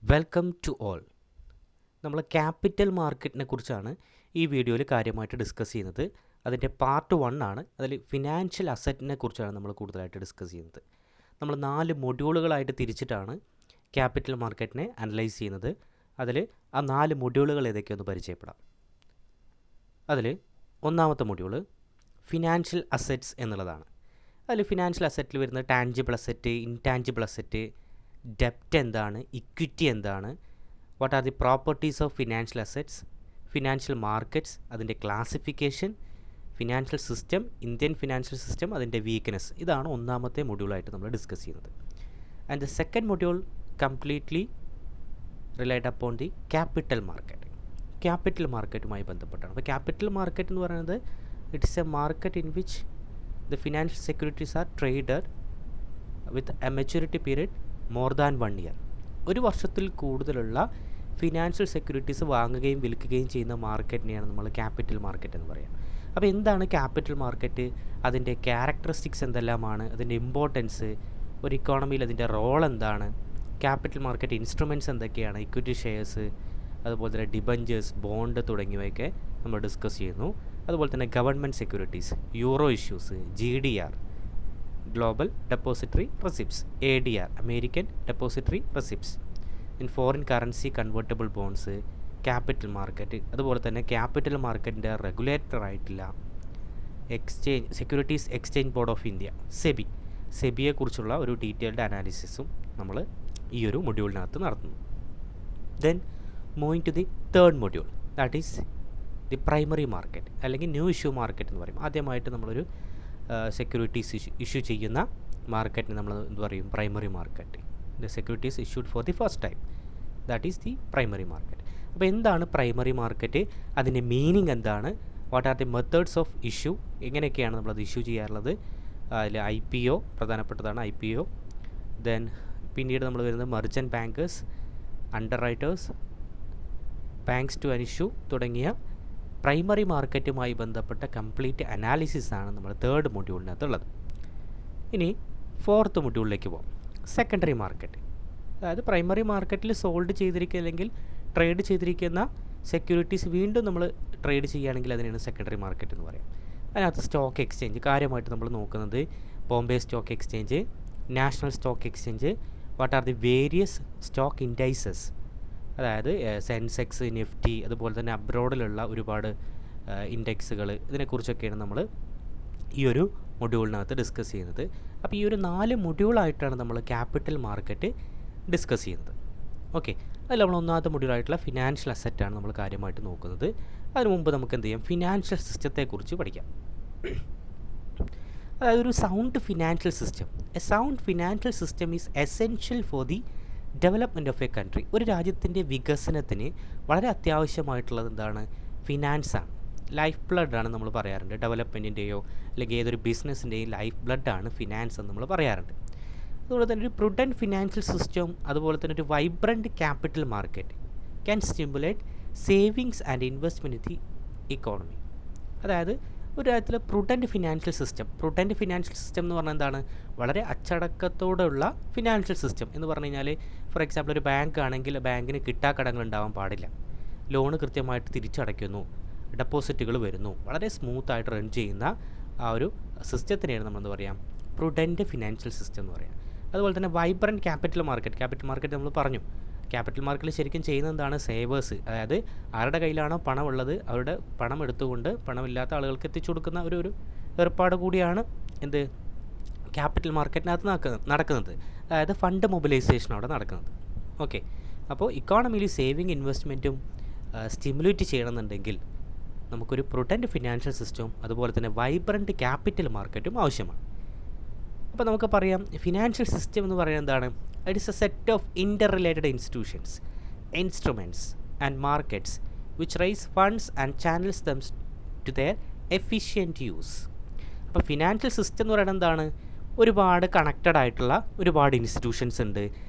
Welcome to all. നമ്മൾ capital മാർക്കറ്റിനെ കുറിച്ചാണ് ഈ വീഡിയോയിൽ കാര്യമായിട്ട് ഡിസ്കസ് ചെയ്യുന്നത്. അതിൻ്റെ പാർട്ട് 1 ആണ്. അതിൽ ഫിനാൻഷ്യൽ അസറ്റിനെ കുറിച്ചാണ് നമ്മൾ കൂടുതലായിട്ട് ഡിസ്കസ് ചെയ്യുന്നത്. നമ്മൾ 4 മൊഡ്യൂളുകളായിട്ട് തിരിച്ചിട്ടാണ് ക്യാപിറ്റൽ മാർക്കറ്റിനെ അനലൈസ് ചെയ്യുന്നത്. അതിൽ ആ 4 മൊഡ്യൂളുകൾ ഏതൊക്കെയൊന്ന് പരിചയപ്പെടാം. അതിൽ ഒന്നാമത്തെ മൊഡ്യൂള് ഫിനാൻഷ്യൽ അസറ്റ്സ് എന്നുള്ളതാണ്. അതിൽ ഫിനാൻഷ്യൽ അസറ്റിൽ വരുന്ന ടാഞ്ചിബിൾ അസറ്റ്, ഇൻടാഞ്ചിബിൾ അസറ്റ്, ഡെപ്റ്റ് എന്താണ്, ഇക്വിറ്റി എന്താണ്, what are the properties of financial assets, financial markets, അതിൻ്റെ classification, financial system, Indian financial system, അതിൻ്റെ വീക്ക്നെസ്. ഇതാണ് ഒന്നാമത്തെ മൊഡ്യൂളായിട്ട് നമ്മൾ ഡിസ്കസ് ചെയ്യുന്നത്. And the second module completely relate upon the capital market. Capital മാർക്കറ്റുമായി ബന്ധപ്പെട്ടാണ്. അപ്പോൾ ക്യാപിറ്റൽ മാർക്കറ്റ് എന്ന് പറയുന്നത് it's a market in which the financial securities are traded with a maturity period more than 1 year. ഒരു വർഷത്തിൽ കൂടുതലുള്ള financial securities വാങ്ങുകയും വിൽക്കുകയും ചെയ്യുന്ന മാർക്കറ്റിനെയാണ് നമ്മൾ ക്യാപിറ്റൽ മാർക്കറ്റ് എന്ന് പറയുക. അപ്പോൾ എന്താണ് ക്യാപിറ്റൽ മാർക്കറ്റ്, അതിൻ്റെ ക്യാരക്ടറിസ്റ്റിക്സ് എന്തെല്ലാമാണ്, അതിൻ്റെ ഇമ്പോർട്ടൻസ്, ഒരു ഇക്കോണമിയിൽ അതിൻ്റെ റോൾ എന്താണ്, ക്യാപിറ്റൽ മാർക്കറ്റ് ഇൻസ്ട്രുമെൻറ്റ്സ് എന്തൊക്കെയാണ്, ഇക്വിറ്റി ഷെയർസ്, അതുപോലെ തന്നെ ഡിബഞ്ചേഴ്സ്, ബോണ്ട് തുടങ്ങിയവയൊക്കെ നമ്മൾ ഡിസ്കസ് ചെയ്യുന്നു. അതുപോലെ തന്നെ government securities, euro issues, GDR global depository receipts, ADR American depository receipts, in foreign currency convertible bonds, capital market. അതുപോലെ തന്നെ ക്യാപിറ്റൽ മാർക്കറ്റിൻ്റെ റെഗുലേറ്റർ ആയിട്ടുള്ള securities exchange board of India, സെബിയെക്കുറിച്ചുള്ള ഒരു ഡീറ്റെയിൽഡ് അനാലിസിസും നമ്മൾ ഈ ഒരു മൊഡ്യൂളിനകത്ത് നടത്തുന്നു. Then moving to the third module, that is the primary market അല്ലെങ്കിൽ ന്യൂ ഇഷ്യൂ മാർക്കറ്റ് എന്ന് പറയും. ആദ്യമായിട്ട് നമ്മളൊരു സെക്യൂരിറ്റീസ് ഇഷ്യൂ ചെയ്യുന്ന മാർക്കറ്റിന് നമ്മൾ എന്ത് പറയും, primary market. The securities issued for the first time, that is the primary market. അപ്പോൾ എന്താണ് പ്രൈമറി മാർക്കറ്റ്, അതിൻ്റെ മീനിങ് എന്താണ്, what are the methods of issue, എങ്ങനെയൊക്കെയാണ് നമ്മളത് ഇഷ്യൂ ചെയ്യാറുള്ളത്. അതിൽ IPO പ്രധാനപ്പെട്ടതാണ്, IPO. ദെൻ പിന്നീട് നമ്മൾ വരുന്നത് merchant bankers, underwriters, banks to an issue തുടങ്ങിയ പ്രൈമറി മാർക്കറ്റുമായി ബന്ധപ്പെട്ട കംപ്ലീറ്റ് അനാലിസിസ് ആണ് നമ്മൾ തേർഡ് മൊഡ്യൂളിനകത്തുള്ളത്. ഇനി ഫോർത്ത് മൊഡ്യൂളിലേക്ക് പോകാം, സെക്കൻഡറി മാർക്കറ്റ്. അതായത് പ്രൈമറി മാർക്കറ്റിൽ സോൾഡ് ചെയ്തിരിക്കുക അല്ലെങ്കിൽ ട്രേഡ് ചെയ്തിരിക്കുന്ന സെക്യൂരിറ്റീസ് വീണ്ടും നമ്മൾ ട്രേഡ് ചെയ്യുകയാണെങ്കിൽ അതിനാണ് സെക്കൻഡറി മാർക്കറ്റ് എന്ന് പറയാം. അതിനകത്ത് സ്റ്റോക്ക് എക്സ്ചേഞ്ച് കാര്യമായിട്ട് നമ്മൾ നോക്കുന്നത് Bombay stock exchange, national stock exchange, what are the various stock indices, അതായത് സെൻസെക്സ്, നിഫ്റ്റി, അതുപോലെ തന്നെ അബ്രോഡിലുള്ള ഒരുപാട് ഇൻഡെക്സുകൾ, ഇതിനെക്കുറിച്ചൊക്കെയാണ് നമ്മൾ ഈ ഒരു മൊഡ്യൂളിനകത്ത് ഡിസ്കസ് ചെയ്യുന്നത്. അപ്പോൾ ഈ ഒരു 4 മൊഡ്യൂളായിട്ടാണ് നമ്മൾ ക്യാപിറ്റൽ മാർക്കറ്റ് ഡിസ്കസ് ചെയ്യുന്നത്. ഓക്കെ, അതിൽ നമ്മൾ ഒന്നാമത്തെ മൊഡ്യൂളായിട്ടുള്ള ഫിനാൻഷ്യൽ അസറ്റാണ് നമ്മൾ കാര്യമായിട്ട് നോക്കുന്നത്. അതിന് മുമ്പ് നമുക്ക് എന്ത് ചെയ്യാം, ഫിനാൻഷ്യൽ സിസ്റ്റത്തെക്കുറിച്ച് പഠിക്കാം. അതായത് ഒരു sound financial system, A sound financial system is essential for the development of A country. ഒരു രാജ്യത്തിൻ്റെ വികസനത്തിന് വളരെ അത്യാവശ്യമായിട്ടുള്ളത് എന്താണ്, ഫിനാൻസാണ്. ലൈഫ് ബ്ലഡാണ് നമ്മൾ പറയാറുണ്ട്. ഡെവലപ്മെൻറ്റിൻ്റെയോ അല്ലെങ്കിൽ ഏതൊരു ബിസിനസ്സിൻ്റെയും ലൈഫ് ബ്ലഡാണ് ഫിനാൻസ് എന്ന് നമ്മൾ പറയാറുണ്ട്. അതുപോലെ തന്നെ ഒരു പ്രുഡൻറ്റ് ഫിനാൻഷ്യൽ സിസ്റ്റവും അതുപോലെ തന്നെ ഒരു vibrant capital market can stimulate savings and investment in the economy. അതായത് ഒരു രാജ്യത്തിലെ പ്രുഡൻറ്റ് ഫിനാൻഷ്യൽ സിസ്റ്റം എന്ന് പറഞ്ഞാൽ എന്താണ്, വളരെ അച്ചടക്കത്തോടുള്ള ഫിനാൻഷ്യൽ സിസ്റ്റം എന്ന് പറഞ്ഞു കഴിഞ്ഞാൽ, ഫോർ എക്സാമ്പിൾ ഒരു ബാങ്ക് ആണെങ്കിൽ ബാങ്കിന് കിട്ടാക്കടങ്ങൾ ഉണ്ടാവാൻ പാടില്ല, ലോണ് കൃത്യമായിട്ട് തിരിച്ചടയ്ക്കുന്നു, ഡെപ്പോസിറ്റുകൾ വരുന്നു, വളരെ സ്മൂത്തായിട്ട് റൺ ചെയ്യുന്ന ആ ഒരു സിസ്റ്റത്തിനെയാണ് നമ്മളെന്ത് പറയാം, പ്രുഡൻറ്റ് ഫിനാൻഷ്യൽ സിസ്റ്റം എന്ന് പറയാം. അതുപോലെ തന്നെ വൈബ്രൻറ്റ് ക്യാപിറ്റൽ മാർക്കറ്റ് നമ്മൾ പറഞ്ഞു. ക്യാപിറ്റൽ മാർക്കറ്റിൽ ശരിക്കും ചെയ്യുന്നത് എന്താണ്, സേവേഴ്സ്, അതായത് ആരുടെ കയ്യിലാണോ പണമുള്ളത് അവരുടെ പണം എടുത്തുകൊണ്ട് പണമില്ലാത്ത ആളുകൾക്ക് എത്തിച്ചു കൊടുക്കുന്ന ഒരു ഏർപ്പാട് കൂടിയാണ് എന്ത്, ക്യാപിറ്റൽ മാർക്കറ്റിനകത്ത് നടക്കുന്നത്. അതായത് ഫണ്ട് മൊബിലൈസേഷൻ അവിടെ നടക്കുന്നത്. ഓക്കെ, അപ്പോൾ ഇക്കോണമിയിൽ സേവിങ് ഇൻവെസ്റ്റ്മെൻറ്റും സ്റ്റിമുലേറ്റ് ചെയ്യണമെന്നുണ്ടെങ്കിൽ നമുക്കൊരു പ്രുഡൻറ്റ് ഫിനാൻഷ്യൽ സിസ്റ്റവും അതുപോലെ തന്നെ വൈബ്രൻറ്റ് ക്യാപിറ്റൽ മാർക്കറ്റും ആവശ്യമാണ്. അപ്പോൾ നമുക്ക് പറയാം, ഫിനാൻഷ്യൽ സിസ്റ്റം എന്ന് പറയുന്നത് എന്താണ്, it is a set of interrelated institutions, instruments and markets which raise funds and channels them to their efficient use. അപ്പോൾ ഫിനാൻഷ്യൽ സിസ്റ്റം എന്ന് പറയുന്നത് എന്താണ്, ഒരുപാട് കണക്റ്റഡ് ആയിട്ടുള്ള ഒരുപാട് ഇൻസ്റ്റിറ്റ്യൂഷൻസ് ഉണ്ട്,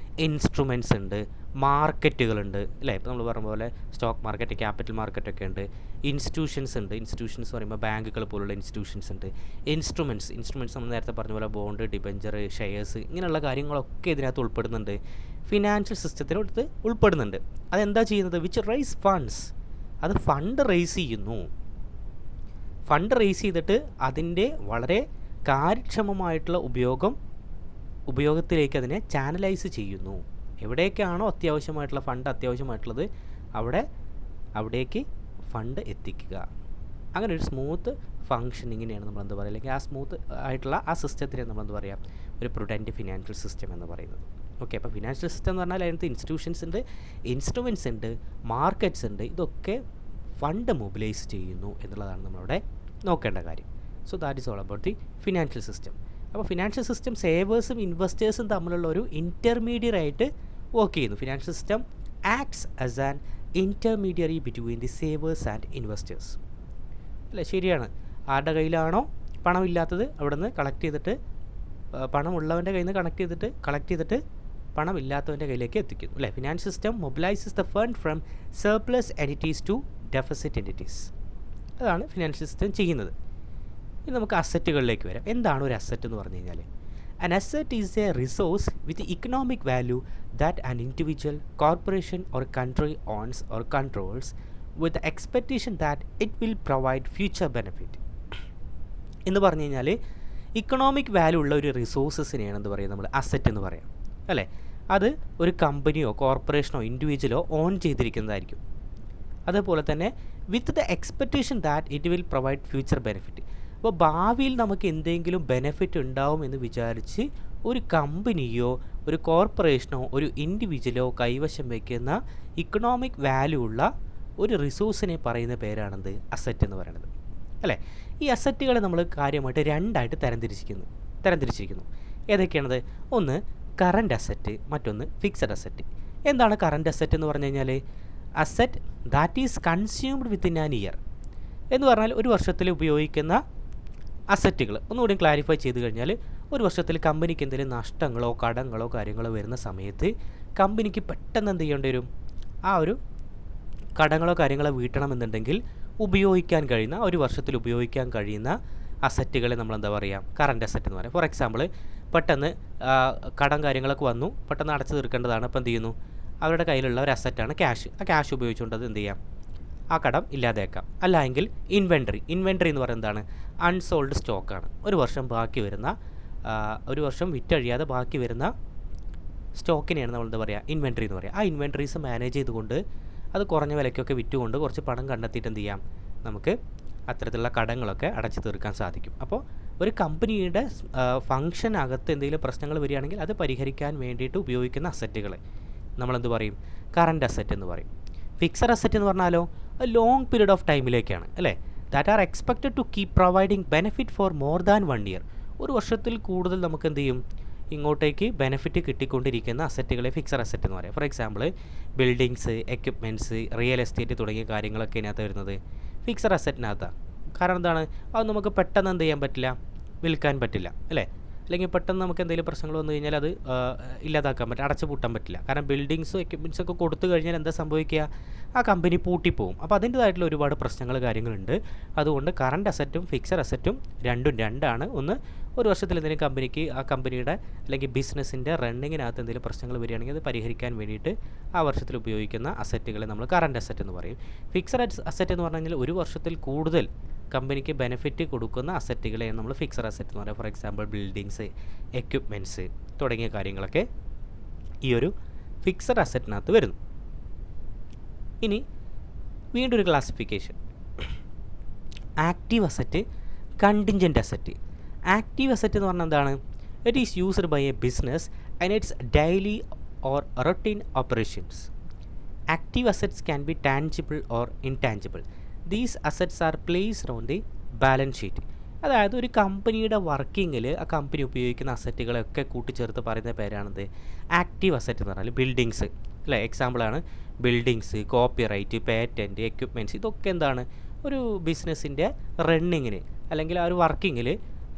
ഇൻസ്ട്രുമെൻറ്റ്സ് ഉണ്ട്, മാർക്കറ്റുകളുണ്ട് അല്ലേ. ഇപ്പോൾ നമ്മൾ പറഞ്ഞ പോലെ സ്റ്റോക്ക് മാർക്കറ്റ്, ക്യാപിറ്റൽ മാർക്കറ്റൊക്കെ ഉണ്ട്. ഇൻസ്റ്റിറ്റ്യൂഷൻസ് ഉണ്ട്. ഇൻസ്റ്റിറ്റ്യൂഷൻസ് പറയുമ്പോൾ ബാങ്കുകൾ പോലുള്ള ഇൻസ്റ്റിറ്റ്യൂഷൻസ് ഉണ്ട്. ഇൻസ്ട്രുമെൻറ്റ്സ് നമ്മൾ നേരത്തെ പറഞ്ഞ പോലെ ബോണ്ട്, ഡിബഞ്ചർ, ഷെയർസ്, ഇങ്ങനെയുള്ള കാര്യങ്ങളൊക്കെ ഇതിനകത്ത് ഉൾപ്പെടുന്നുണ്ട്. ഫിനാൻഷ്യൽ സിസ്റ്റത്തിനടുത്ത് ഉൾപ്പെടുന്നുണ്ട്. അതെന്താ ചെയ്യുന്നത്? വിച്ച് റൈസ് ഫണ്ട്സ്, അത് ഫണ്ട് റേസ് ചെയ്യുന്നു. ഫണ്ട് റേസ് ചെയ്തിട്ട് അതിൻ്റെ വളരെ കാര്യക്ഷമമായിട്ടുള്ള ഉപയോഗത്തിലേക്ക് അതിനെ ചാനലൈസ് ചെയ്യുന്നു. എവിടേക്കാണോ അത്യാവശ്യമായിട്ടുള്ളത് അവിടേക്ക് ഫണ്ട് എത്തിക്കുക. അങ്ങനെ ഒരു സ്മൂത്ത് ഫങ്ഷനിങ്ങിനെയാണ് നമ്മളെന്ത് പറയുക, അല്ലെങ്കിൽ ആ സ്മൂത്ത് ആയിട്ടുള്ള ആ സിസ്റ്റത്തിനെ നമ്മളെന്ത് പറയുക, ഒരു പ്രുഡൻറ്റ് ഫിനാൻഷ്യൽ സിസ്റ്റം എന്ന് പറയുന്നത്. ഓക്കെ, അപ്പോൾ ഫിനാൻഷ്യൽ സിസ്റ്റം എന്ന് പറഞ്ഞാൽ അതിനകത്ത് ഇൻസ്റ്റിറ്റ്യൂഷൻസ് ഉണ്ട്, ഇൻസ്ട്രുമെൻറ്റ്സ് ഉണ്ട്, മാർക്കറ്റ്സ് ഉണ്ട്. ഇതൊക്കെ ഫണ്ട് മൊബിലൈസ് ചെയ്യുന്നു എന്നുള്ളതാണ് നമ്മളവിടെ നോക്കേണ്ട കാര്യം. So that is all about the financial system. അപ്പോൾ ഫിനാൻഷ്യൽ സിസ്റ്റം സേവേഴ്സും ഇൻവെസ്റ്റേഴ്സും തമ്മിലുള്ള ഒരു ഇൻ്റർമീഡിയറ്റ് ആയിട്ട് വർക്ക് ചെയ്യുന്നു. Financial system acts as an intermediary between the Xavier's and investors. അല്ലേ, ശരിയാണ്. ആരുടെ കയ്യിലാണോ പണമില്ലാത്തത് അവിടെ നിന്ന് കളക്ട് ചെയ്തിട്ട് പണമുള്ളവൻ്റെ കയ്യിൽ നിന്ന് കളക്ട് ചെയ്തിട്ട് പണമില്ലാത്തവൻ്റെ കയ്യിലേക്ക് എത്തിക്കുന്നു. അല്ലേ, financial system mobilises the fund from surplus entities to deficit entities. അതാണ് ഫിനാൻഷ്യൽ സിസ്റ്റം ചെയ്യുന്നത്. ഇനി നമുക്ക് അസറ്റുകളിലേക്ക് വരാം. എന്താണ് ഒരു അസറ്റ് എന്ന് പറഞ്ഞു കഴിഞ്ഞാൽ? An asset is a resource with economic value that an individual, corporation or country owns or controls with the expectation that it will provide future benefit. എന്ന് പറഞ്ഞു കഴിഞ്ഞാൽ ഇക്കണോമിക് വാല്യൂ ഉള്ള ഒരു റിസോഴ്സസിനെയാണ് എന്ത് പറയുക, നമ്മൾ അസറ്റ് എന്ന് പറയാം. അല്ലേ, അത് ഒരു കമ്പനിയോ കോർപ്പറേഷനോ ഇൻഡിവിജ്വലോ ഓൺ ചെയ്തിരിക്കുന്നതായിരിക്കും. അതുപോലെ തന്നെ with the expectation that it will provide future benefit. അപ്പോൾ ഭാവിയിൽ നമുക്ക് എന്തെങ്കിലും ബെനിഫിറ്റ് ഉണ്ടാവും എന്ന് വിചാരിച്ച് ഒരു കമ്പനിയോ ഒരു കോർപ്പറേഷനോ ഒരു ഇൻഡിവിജ്വലോ കൈവശം വയ്ക്കുന്ന ഇക്കണോമിക് വാല്യൂ ഉള്ള ഒരു റിസോഴ്സിനെ പറയുന്ന പേരാണെന്ത്? അസറ്റ് എന്ന് പറയുന്നത്. അല്ലേ, ഈ അസറ്റുകളെ നമ്മൾ കാര്യമായിട്ട് രണ്ടായിട്ട് തരംതിരിച്ചിരിക്കുന്നു. ഏതൊക്കെയാണത്? ഒന്ന് കറൻറ്റ് അസറ്റ്, മറ്റൊന്ന് ഫിക്സഡ് അസറ്റ്. എന്താണ് കറൻറ്റ് അസറ്റ് എന്ന് പറഞ്ഞു കഴിഞ്ഞാൽ? Asset that is consumed within an year എന്ന് പറഞ്ഞാൽ ഒരു വർഷത്തിൽ ഉപയോഗിക്കുന്ന അസറ്റുകൾ. ഒന്നുകൂടി ക്ലാരിഫൈ ചെയ്ത് കഴിഞ്ഞാൽ, ഒരു വർഷത്തിൽ കമ്പനിക്ക് എന്തെങ്കിലും നഷ്ടങ്ങളോ കടങ്ങളോ കാര്യങ്ങളോ വരുന്ന സമയത്ത് കമ്പനിക്ക് പെട്ടെന്ന് എന്ത് ചെയ്യേണ്ടി വരും? ആ ഒരു കടങ്ങളോ കാര്യങ്ങളോ വീട്ടണമെന്നുണ്ടെങ്കിൽ ഉപയോഗിക്കാൻ കഴിയുന്ന, ഒരു വർഷത്തിൽ ഉപയോഗിക്കാൻ കഴിയുന്ന അസറ്റുകളെ നമ്മൾ എന്താ പറയുക? കറൻറ്റ് അസറ്റ് എന്ന് പറയാം. ഫോർ എക്സാമ്പിൾ, പെട്ടെന്ന് കടം കാര്യങ്ങളൊക്കെ വന്നു, പെട്ടെന്ന് അടച്ചു തീർക്കേണ്ടതാണ്. അപ്പോൾ എന്ത് ചെയ്യുന്നു? അവരുടെ കയ്യിലുള്ള ഒരു അസറ്റാണ് ക്യാഷ്. ആ ക്യാഷ് ഉപയോഗിച്ചുകൊണ്ട് അത് എന്ത് ചെയ്യാം? ആ കടം ഇല്ലാതാക്കാം. അല്ലെങ്കിൽ ഇൻവെൻട്രി എന്ന് പറയുന്നത് എന്താണ്? അൺസോൾഡ് സ്റ്റോക്കാണ്. ഒരു വർഷം വിറ്റഴിയാതെ ബാക്കി വരുന്ന സ്റ്റോക്കിനെയാണ് നമ്മൾ എന്താ പറയുക? ഇൻവെൻട്രി എന്ന് പറയുക. ആ ഇൻവെൻട്രീസ് മാനേജ് ചെയ്തുകൊണ്ട് അത് കുറഞ്ഞ വിലയ്ക്കൊക്കെ വിറ്റുകൊണ്ട് കുറച്ച് പണം കണ്ടെത്തിയിട്ട് എന്ത് ചെയ്യാം? നമുക്ക് അത്തരത്തിലുള്ള കടങ്ങളൊക്കെ അടച്ചു തീർക്കാൻ സാധിക്കും. അപ്പോൾ ഒരു കമ്പനിയുടെ ഫംഗ്ഷനകത്ത് എന്തെങ്കിലും പ്രശ്നങ്ങൾ വരികയാണെങ്കിൽ അത് പരിഹരിക്കാൻ വേണ്ടിയിട്ട് ഉപയോഗിക്കുന്ന അസറ്റുകളെ നമ്മളെന്ത് പറയും? കറൻറ്റ് അസറ്റ് എന്ന് പറയും. ഫിക്സഡ് അസറ്റ് എന്ന് പറഞ്ഞാലോ ലോങ് പീരീഡ് ഓഫ് ടൈമിലേക്കാണ്. അല്ലേ, that are expected to keep providing benefit for more than 1 year. ഒരു വർഷത്തിൽ കൂടുതൽ നമുക്ക് എന്ത് ചെയ്യും? ഇങ്ങോട്ടേക്ക് ബെനിഫിറ്റ് കിട്ടിക്കൊണ്ടിരിക്കുന്ന അസറ്റുകളെ ഫിക്സഡ് അസറ്റ് എന്ന് പറയാം. For example, buildings, equipments, real estate തുടങ്ങിയ കാര്യങ്ങളൊക്കെ ഇതിനകത്ത് വരുന്നത് ഫിക്സഡ് അസറ്റിനകത്താണ്. കാരണം എന്താണ്? അത് നമുക്ക് പെട്ടെന്ന് എന്ത് ചെയ്യാൻ പറ്റില്ല? വിൽക്കാൻ പറ്റില്ല. അല്ലേ, അല്ലെങ്കിൽ പെട്ടെന്ന് നമുക്ക് എന്തെങ്കിലും പ്രശ്നങ്ങൾ വന്നു കഴിഞ്ഞാൽ അത് ഇല്ലാതാക്കാൻ പറ്റില്ല, അടച്ചു പൂട്ടാൻ പറ്റില്ല. കാരണം ബിൽഡിങ്സും എക്യുപ്മെൻറ്റ്സും ഒക്കെ കൊടുത്തു കഴിഞ്ഞാൽ എന്താ സംഭവിക്കുക? ആ കമ്പനി പൂട്ടിപ്പോവും. അപ്പോൾ അതിൻ്റേതായിട്ടുള്ള ഒരുപാട് കാര്യങ്ങളുണ്ട്. അതുകൊണ്ട് കറൻറ്റ് അസറ്റും ഫിക്സഡ് അസറ്റും രണ്ടാണ്. ഒന്ന്, ഒരു വർഷത്തിൽ എന്തെങ്കിലും കമ്പനിക്ക് ആ കമ്പനിയുടെ അല്ലെങ്കിൽ ബിസിനസ്സിൻ്റെ റണ്ണിങ്ങിനകത്ത് എന്തെങ്കിലും പ്രശ്നങ്ങൾ വരികയാണെങ്കിൽ അത് പരിഹരിക്കാൻ വേണ്ടിയിട്ട് ആ വർഷത്തിൽ ഉപയോഗിക്കുന്ന അസറ്റുകളെ നമ്മൾ കറൻറ്റ് അസറ്റ് എന്ന് പറയും. ഫിക്സഡ് അസറ്റ് എന്ന് പറഞ്ഞു കഴിഞ്ഞാൽ ഒരു വർഷത്തിൽ കൂടുതൽ കമ്പനിക്ക് ബെനിഫിറ്റ് കൊടുക്കുന്ന അസറ്റുകളെയാണ് നമ്മൾ ഫിക്സഡ് അസറ്റ് എന്ന് പറയുക. ഫോർ എക്സാമ്പിൾ, ബിൽഡിങ്സ്, എക്യുപ്മെൻറ്റ്സ് തുടങ്ങിയ കാര്യങ്ങളൊക്കെ ഈ ഒരു ഫിക്സഡ് അസറ്റിനകത്ത് വരുന്നു. ഇനി വീണ്ടും ഒരു classification, active asset, contingent asset. Active asset എന്ന് പറഞ്ഞാൽ എന്താണ്? It is used by a business and its daily or routine operations. Active assets can be tangible or intangible. These assets are placed on the balance sheet. അതായത് ഒരു കമ്പനിയുടെ വർക്കിങ്ങിൽ ആ company ഉപയോഗിക്കുന്ന അസറ്റുകളൊക്കെ കൂട്ടിച്ചേർത്ത് പറയുന്ന പേരാണിത് ആക്റ്റീവ് അസറ്റ് എന്ന് പറഞ്ഞാൽ. ബിൽഡിങ്സ് അല്ലേ, എക്സാമ്പിളാണ് ബിൽഡിങ്സ്, കോപ്പിറൈറ്റ്, പേറ്റൻറ്റ്, എക്യുപ്മെൻറ്റ്സ്. ഇതൊക്കെ എന്താണ്? ഒരു ബിസിനസ്സിൻ്റെ റണ്ണിങ്ങിന് അല്ലെങ്കിൽ ആ ഒരു വർക്കിങ്ങിൽ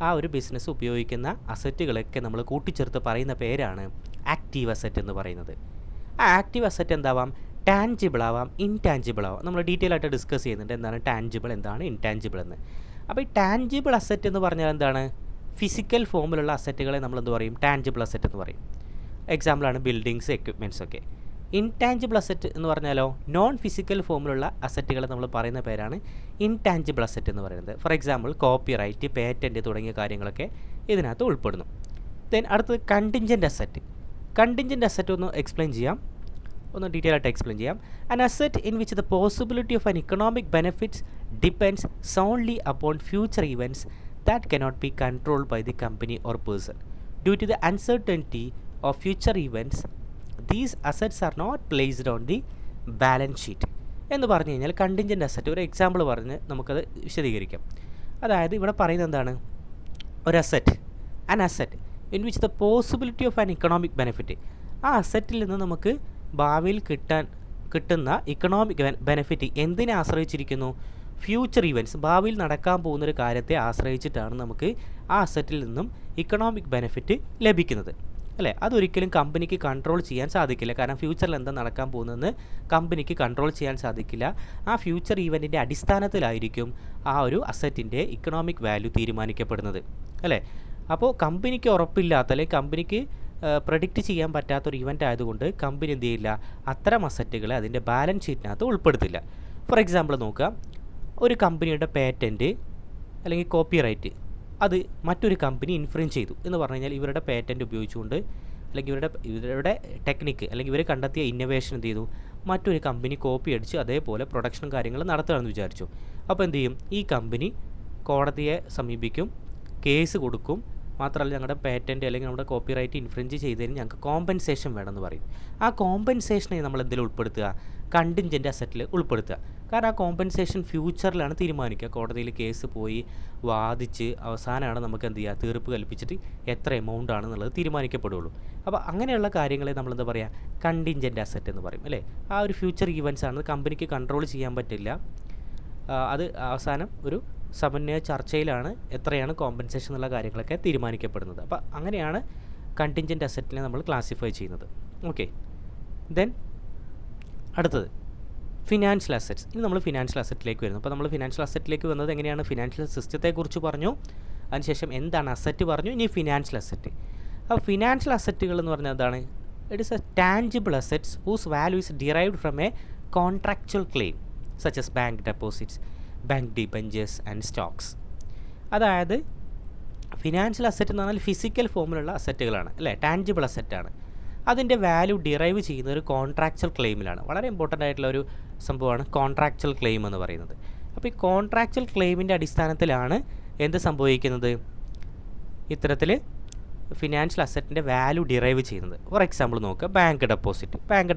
ആ ഒരു ബിസിനസ് ഉപയോഗിക്കുന്ന അസറ്റുകളൊക്കെ നമ്മൾ കൂട്ടിച്ചേർത്ത് പറയുന്ന പേരാണ് ആക്റ്റീവ് അസറ്റ് എന്ന് പറയുന്നത്. ആ ആക്റ്റീവ് അസറ്റ് എന്താവാം? ടാഞ്ചിബിൾ ആവാം, ഇൻടാഞ്ചിബിൾ ആവാം. നമ്മൾ ഡീറ്റെയിൽ ആയിട്ട് ഡിസ്കസ് ചെയ്യുന്നുണ്ട് എന്താണ് ടാഞ്ചിബിൾ, എന്താണ് ഇൻടാഞ്ചിബിൾ എന്ന്. അപ്പോൾ ഈ ടാഞ്ചിബിൾ അസറ്റ് എന്ന് പറഞ്ഞാൽ എന്താണ്? ഫിസിക്കൽ ഫോമിലുള്ള അസറ്റുകളെ നമ്മൾ എന്ത് പറയും? ടാഞ്ചിബിൾ അസറ്റ് എന്ന് പറയും. എക്സാമ്പിളാണ് ബിൽഡിങ്സ്, എക്യുപ്മെൻറ്റ്സ് ഒക്കെ. ഇൻടാഞ്ചിബിൾ അസറ്റ് എന്ന് പറഞ്ഞാലോ നോൺ ഫിസിക്കൽ ഫോമിലുള്ള അസറ്റുകൾ നമ്മൾ പറയുന്ന പേരാണ് ഇൻടാഞ്ചിബിൾ അസറ്റ് എന്ന് പറയുന്നത്. ഫോർ എക്സാമ്പിൾ കോപ്പിറൈറ്റ്, പേറ്റൻറ്റ് തുടങ്ങിയ കാര്യങ്ങളൊക്കെ ഇതിനകത്ത് ഉൾപ്പെടുന്നു. ദെൻ അടുത്തത് കണ്ടിൻജൻറ്റ് അസറ്റ്. കണ്ടിൻജൻറ്റ് അസറ്റ് ഒന്ന് എക്സ്പ്ലെയിൻ ചെയ്യാം, ഒന്ന് ഡീറ്റെയിൽ ആയിട്ട് എക്സ്പ്ലെയിൻ ചെയ്യാം. An asset in which the possibility of an economic benefits depends സോൺലി upon future events that cannot be controlled by the company or person. Due to the uncertainty of future events, these assets are not placed on the balance sheet. എന്ന് പറഞ്ഞു കഴിഞ്ഞാൽ contingent asset ഒരു example പറഞ്ഞ് നമുക്കത് വിശദീകരിക്കാം. അതായത് ഇവിടെ പറയുന്നത് എന്താണ്? ഒരു asset, an asset in which the possibility of an economic benefit, ആ അസറ്റിൽ നിന്ന് നമുക്ക് ഭാവിയിൽ കിട്ടുന്ന ഇക്കണോമിക് ബെനിഫിറ്റ് എന്തിനെ ആശ്രയിച്ചിരിക്കുന്നു? ഫ്യൂച്ചർ ഇവൻറ്റ്സ്, ഭാവിയിൽ നടക്കാൻ പോകുന്നൊരു കാര്യത്തെ ആശ്രയിച്ചിട്ടാണ് നമുക്ക് ആ അസറ്റിൽ നിന്നും ഇക്കണോമിക് ബെനിഫിറ്റ് ലഭിക്കുന്നത്, അല്ലേ? അതൊരിക്കലും കമ്പനിക്ക് കൺട്രോൾ ചെയ്യാൻ സാധിക്കില്ല. കാരണം ഫ്യൂച്ചറിൽ എന്താ നടക്കാൻ പോകുന്നതെന്ന് കമ്പനിക്ക് കൺട്രോൾ ചെയ്യാൻ സാധിക്കില്ല. ആ ഫ്യൂച്ചർ ഈവൻറ്റിൻ്റെ അടിസ്ഥാനത്തിലായിരിക്കും ആ ഒരു അസറ്റിൻ്റെ ഇക്കണോമിക് വാല്യൂ തീരുമാനിക്കപ്പെടുന്നത്, അല്ലേ? അപ്പോൾ കമ്പനിക്ക് ഉറപ്പില്ലാത്ത അല്ലെങ്കിൽ കമ്പനിക്ക് പ്രഡിക്റ്റ് ചെയ്യാൻ പറ്റാത്തൊരു ഇവൻ്റ് ആയതുകൊണ്ട് കമ്പനി എന്ത് ചെയ്യില്ല? അത്തരം അസറ്റുകളെ അതിൻ്റെ ബാലൻസ് ഷീറ്റിനകത്ത് ഉൾപ്പെടുത്തില്ല. ഫോർ എക്സാമ്പിൾ നോക്കുക, ഒരു കമ്പനിയുടെ പേറ്റൻറ്റ് അല്ലെങ്കിൽ കോപ്പിറൈറ്റ് അത് മറ്റൊരു കമ്പനി ഇൻഫ്രിഞ്ച് ചെയ്തു എന്ന് പറഞ്ഞു കഴിഞ്ഞാൽ ഇവരുടെ പേറ്റൻറ്റ് ഉപയോഗിച്ചുകൊണ്ട് അല്ലെങ്കിൽ ഇവരുടെ ടെക്നിക്ക് അല്ലെങ്കിൽ ഇവർ കണ്ടെത്തിയ ഇന്നോവേഷൻ എന്ത് ചെയ്തു? മറ്റൊരു കമ്പനി കോപ്പി അടിച്ച് അതേപോലെ പ്രൊഡക്ഷനും കാര്യങ്ങൾ നടത്തുകയാണെന്ന് വിചാരിച്ചു. അപ്പോൾ എന്ത് ചെയ്യും? ഈ കമ്പനി കോടതിയെ സമീപിക്കും, കേസ് കൊടുക്കും. മാത്രമല്ല ഞങ്ങളുടെ പേറ്റൻറ്റ് അല്ലെങ്കിൽ നമ്മുടെ കോപ്പിറൈറ്റ് ഇൻഫ്രിഞ്ച് ചെയ്തതിന് ഞങ്ങൾക്ക് കോമ്പൻസേഷൻ വേണമെന്ന് പറയും. ആ കോമ്പൻസേഷനെ നമ്മൾ എന്തിൽ ഉൾപ്പെടുത്തുക? കണ്ടിൻജൻറ്റ് അസറ്റിൽ ഉൾപ്പെടുത്തുക. കാരണം ആ കോമ്പൻസേഷൻ ഫ്യൂച്ചറിലാണ് തീരുമാനിക്കുക. കോടതിയിൽ കേസ് പോയി വാദിച്ച് അവസാനമാണ് നമുക്ക് എന്ത് ചെയ്യുക? തീർപ്പ് കൽപ്പിച്ചിട്ട് എത്ര എമൗണ്ട് ആണെന്നുള്ളത് തീരുമാനിക്കപ്പെടുകയുള്ളൂ. അപ്പോൾ അങ്ങനെയുള്ള കാര്യങ്ങളെ നമ്മൾ എന്താ പറയുക? കണ്ടിൻജൻറ്റ് അസറ്റ് എന്ന് പറയും, അല്ലേ? ആ ഒരു ഫ്യൂച്ചർ ഈവൻറ്റ്സ് ആണ്, കമ്പനിക്ക് കൺട്രോൾ ചെയ്യാൻ പറ്റില്ല. അത് അവസാനം ഒരു സമന്വയ ചർച്ചയിലാണ് എത്രയാണ് കോമ്പൻസേഷൻ എന്നുള്ള കാര്യങ്ങളൊക്കെ തീരുമാനിക്കപ്പെടുന്നത്. അപ്പോൾ അങ്ങനെയാണ് കണ്ടിൻജൻറ്റ് അസറ്റിനെ നമ്മൾ ക്ലാസിഫൈ ചെയ്യുന്നത്. ഓക്കെ, ദെൻ അടുത്തത് ഫിനാൻഷ്യൽ അസറ്റ്സ്. ഇനി നമ്മൾ ഫിനാൻഷ്യൽ അസറ്റിലേക്ക് വരുന്നു. അപ്പോൾ നമ്മൾ ഫിനാൻഷ്യൽ അസറ്റിലേക്ക് വന്നത് എങ്ങനെയാണ്? ഫിനാൻഷ്യൽ സിസ്റ്റത്തെക്കുറിച്ച് പറഞ്ഞു, അതിനുശേഷം എന്താണ് അസറ്റ് പറഞ്ഞു, ഇനി ഫിനാൻഷ്യൽ അസറ്റ്. അപ്പോൾ ഫിനാൻഷ്യൽ അസറ്റുകൾ എന്ന് പറഞ്ഞാൽ എന്താണ്? It is a tangible assets whose value is derived from a contractual claim such as bank deposits, bank debentures and stocks. അതായത് ഫിനാൻഷ്യൽ അസറ്റ് എന്ന് പറഞ്ഞാൽ ഫിസിക്കൽ ഫോമിലുള്ള അസറ്റുകളാണ്, അല്ലേ? ടാഞ്ചിബിൾ അസറ്റാണ്. അതിൻ്റെ വാല്യൂ ഡിറൈവ് ചെയ്യുന്ന ഒരു കോൺട്രാക്ച്വൽ ക്ലെയിമിലാണ്. വളരെ ഇമ്പോർട്ടൻ്റ് ആയിട്ടുള്ള ഒരു സംഭവമാണ് കോൺട്രാക്ച്വൽ ക്ലെയിം എന്ന് പറയുന്നത്. അപ്പോൾ ഈ കോൺട്രാക്ച്വൽ ക്ലെയിമിൻ്റെ അടിസ്ഥാനത്തിലാണ് എന്ത് സംഭവിക്കുന്നത്? ഇത്തരത്തിൽ ഫിനാൻഷ്യൽ അസറ്റിൻ്റെ വാല്യൂ ഡിറൈവ് ചെയ്യുന്നത്. ഫോർ എക്സാമ്പിൾ നോക്കുക, ബാങ്ക്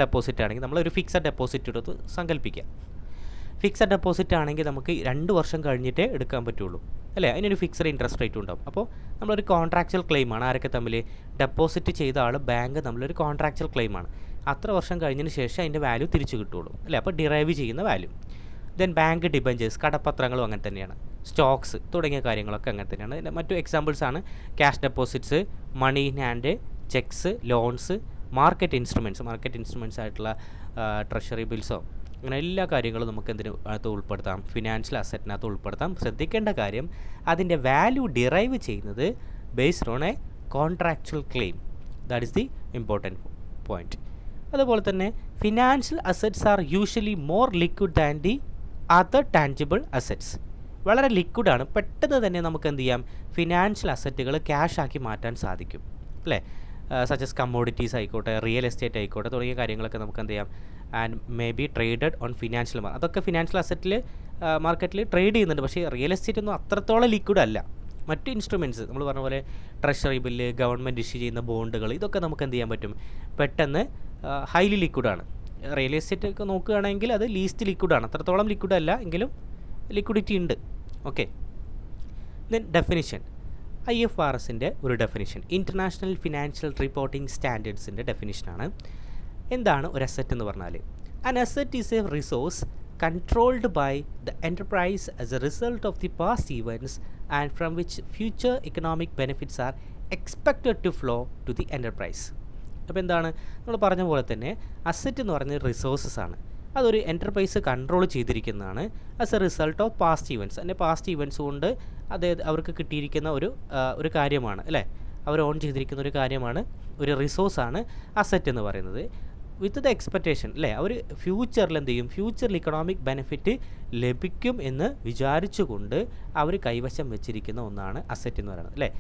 ഡെപ്പോസിറ്റ് ആണെങ്കിൽ നമ്മളൊരു ഫിക്സഡ് ഡെപ്പോസിറ്റ് എടുത്ത് സങ്കല്പിക്കുക. ഫിക്സഡ് ഡെപ്പോസിറ്റ് ആണെങ്കിൽ നമുക്ക് 2 വർഷം കഴിഞ്ഞിട്ടേ എടുക്കാൻ പറ്റുള്ളൂ, അല്ലേ? അതിനൊരു ഫിക്സഡ് ഇൻട്രസ്റ്റ് റേറ്റ് ഉണ്ടാവും. അപ്പോൾ നമ്മളൊരു കോൺട്രാക്ച്വൽ ക്ലെയിമാണ്. ആരൊക്കെ തമ്മിൽ? ഡെപ്പോസിറ്റ് ചെയ്ത ആൾ ബാങ്ക് തമ്മിലൊരു കോൺട്രാക്ച്വൽ ക്ലെയിമാണ്. അത്ര വർഷം കഴിഞ്ഞതിന് ശേഷം അതിൻ്റെ വാല്യൂ തിരിച്ചു കിട്ടുള്ളൂ, അല്ലേ? അപ്പോൾ ഡിറൈവ് ചെയ്യുന്ന വാല്യൂ. ദെൻ ബാങ്ക് ഡിബഞ്ചേഴ്സ്, കടപ്പത്രങ്ങളും അങ്ങനെ തന്നെയാണ്. സ്റ്റോക്സ് തുടങ്ങിയ കാര്യങ്ങളൊക്കെ അങ്ങനെ തന്നെയാണ്. ഇതിൻ്റെ മറ്റു എക്സാമ്പിൾസാണ് cash deposits, money in hand, cheques, loans, market instruments ആയിട്ടുള്ള ട്രഷറി ബിൽസോ, അങ്ങനെ എല്ലാ കാര്യങ്ങളും നമുക്ക് എന്തിനകത്ത് ഉൾപ്പെടുത്താം? ഫിനാൻഷ്യൽ അസറ്റിനകത്ത് ഉൾപ്പെടുത്താം. ശ്രദ്ധിക്കേണ്ട കാര്യം, അതിൻ്റെ വാല്യൂ ഡിറൈവ് ചെയ്യുന്നത് based on A contractual claim. That is the important point. അതുപോലെ തന്നെ financial assets are usually more liquid than the other tangible assets. വളരെ ലിക്വിഡാണ്. പെട്ടെന്ന് തന്നെ നമുക്ക് എന്ത് ചെയ്യാം? ഫിനാൻഷ്യൽ അസറ്റുകൾ ക്യാഷ് ആക്കി മാറ്റാൻ സാധിക്കും, അല്ലേ? സച്ചസ് കമ്മോഡിറ്റീസ് ആയിക്കോട്ടെ, റിയൽ എസ്റ്റേറ്റ് ആയിക്കോട്ടെ, തുടങ്ങിയ കാര്യങ്ങളൊക്കെ നമുക്ക് എന്ത് ചെയ്യാം? And may be traded on financial അതൊക്കെ ഫിനാൻഷ്യൽ അസറ്റിൽ മാർക്കറ്റിൽ ട്രേഡ് ചെയ്യുന്നുണ്ട്. പക്ഷേ റിയൽ എസ്റ്റേറ്റ് ഒന്നും അത്രത്തോളം ലിക്വിഡ് അല്ല. മറ്റ് ഇൻസ്ട്രുമെൻറ്റ്സ് നമ്മൾ പറഞ്ഞ പോലെ ട്രഷറി ബില്ല്, ഗവൺമെൻറ് ഇഷ്യൂ ചെയ്യുന്ന ബോണ്ടുകൾ, ഇതൊക്കെ നമുക്ക് എന്ത് ചെയ്യാൻ പറ്റും? പെട്ടെന്ന് ഹൈലി ലിക്വിഡാണ്. റിയൽ എസ്റ്റേറ്റ് ഒക്കെ നോക്കുകയാണെങ്കിൽ അത് ലീസ്റ്റ് ലിക്വിഡാണ്. അത്രത്തോളം ലിക്വിഡ് അല്ല എങ്കിലും ലിക്വിഡിറ്റി ഉണ്ട്. Okay, then definition. IFRSൻ്റെ ഒരു ഡെഫിനിഷൻ, ഇൻ്റർനാഷണൽ ഫിനാൻഷ്യൽ റിപ്പോർട്ടിംഗ് സ്റ്റാൻഡേർഡ്സിൻ്റെ ഡെഫിനിഷനാണ്. എന്താണ് ഒരു അസറ്റ് എന്ന് പറഞ്ഞാൽ? An asset is a resource controlled by the enterprise as a result of the past events and from which future economic benefits are expected to flow to the enterprise. അപ്പോൾ എന്താണ് നമ്മൾ പറഞ്ഞ പോലെ തന്നെ അസറ്റ് എന്ന് പറയുന്നത് റിസോഴ്സസ് ആണ്. അതൊരു എൻ്റർപ്രൈസ് കൺട്രോൾ ചെയ്തിരിക്കുന്നതാണ് as a result of past events. അതിൻ്റെ പാസ്റ്റ് ഇവൻറ്റ്സ് കൊണ്ട് അവർക്ക് കിട്ടിയിരിക്കുന്ന ഒരു കാര്യമാണ് അല്ലേ, അവർ ഓൺ ചെയ്തിരിക്കുന്ന ഒരു കാര്യമാണ്, ഒരു റിസോഴ്സാണ് അസറ്റ് എന്ന് പറയുന്നത്. വിത്ത് ദ എക്സ്പെക്റ്റേഷൻ അല്ലേ, അവർ ഫ്യൂച്ചറിൽ എന്ത് ചെയ്യും, ഫ്യൂച്ചറിൽ ഇക്കണോമിക് ബെനിഫിറ്റ് ലഭിക്കും എന്ന് വിചാരിച്ചുകൊണ്ട് അവർ കൈവശം വെച്ചിരിക്കുന്ന ഒന്നാണ് അസറ്റ് എന്ന് പറയുന്നത് അല്ലേ.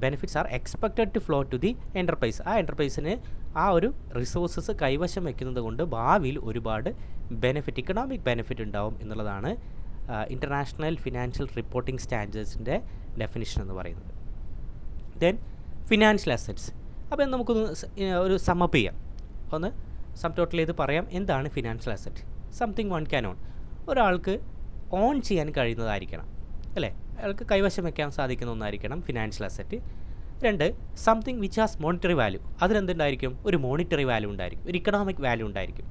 Benefits are expected to flow to the enterprise. ആ എൻ്റർപ്രൈസിന് ആ ഒരു റിസോഴ്സസ് കൈവശം വയ്ക്കുന്നത് കൊണ്ട് ഭാവിയിൽ ഒരുപാട് ബെനിഫിറ്റ്, ഇക്കണോമിക് ബെനിഫിറ്റ് ഉണ്ടാവും എന്നുള്ളതാണ് ഇൻ്റർനാഷണൽ ഫിനാൻഷ്യൽ റിപ്പോർട്ടിംഗ് സ്റ്റാൻഡേർഡ്സിൻ്റെ ഡെഫിനിഷൻ എന്ന് പറയുന്നത്. Then financial assets. അപ്പോൾ നമുക്കൊന്ന് ഒരു സമ്മപ്പ് ചെയ്യാം, ഒന്ന് സം ടോട്ടൽ ചെയ്ത് പറയാം എന്താണ് financial asset. Something one can own, ഒരാൾക്ക് ഓൺ ചെയ്യാൻ കഴിയുന്നതായിരിക്കണം അല്ലേ, അയാൾക്ക് കൈവശം വയ്ക്കാൻ സാധിക്കുന്ന ഒന്നായിരിക്കണം financial asset. 2, something which has monetary value, അതിനെന്തുണ്ടായിരിക്കും, ഒരു മോണിറ്ററി വാല്യൂ ഉണ്ടായിരിക്കും, ഒരു ഇക്കണോമിക് വാല്യൂ ഉണ്ടായിരിക്കും.